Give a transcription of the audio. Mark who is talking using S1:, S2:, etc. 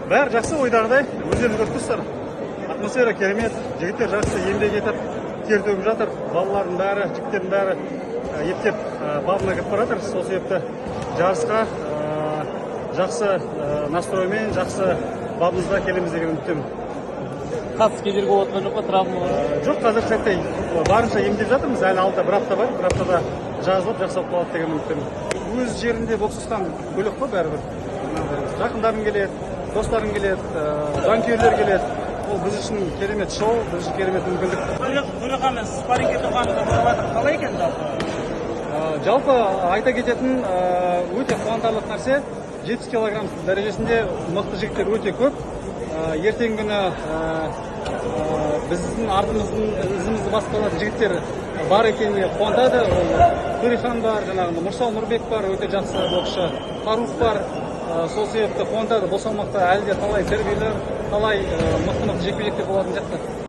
S1: Бәрі жақсы, ойдағыдай. Өздеріңіз көріп тұрсыздар. Атмосфера керемет, жігіттер жақсы еңбек етіп, тер төгіп жатыр. Балалардың бәрі, жігіттердің бәрі ептеп бабына кіріп баратыр. Сол себепті жарысқа жақсы настроймен, жақсы бабымызда келеміз деген үміттемін.
S2: Қатыс кедергі болып отқан жоқ па, травма?
S1: Жоқ, қазір сәтте барынша емдеп жатырмыз. Әлі алда бір апта бар, бір аптада жазылып жақсалып қалады деген үміттемін. Өз жерінде бокстан бөлек қой бәрібір. Жақындарың келеді, достарың келеді, жанкүйерлер келеді. Ол біз үшін керемет шоу, біз үшін керемет мүмкіндік.
S2: Төрағамен спаррингке тұрғаныңызда болып жатыр. Қалай екен жалпы?
S1: Жалпы айта кететін өте қуантарлық нәрсе, 70 килограмм дәрежесінде мықты жігіттер өте көп. Ертеңгі күні біздің артымыздың ізімізді басып қалатын жігіттер бар екеніне қуантады. Төрехан бар, жаңағы Нұрсал Нұрбек бар, өте жақсы боксшы. Фарух бар. Сол себепті қуантады. Бұл салмақта әлі де талай дербилер, талай мықты жекпе-жектер болатын сияқты.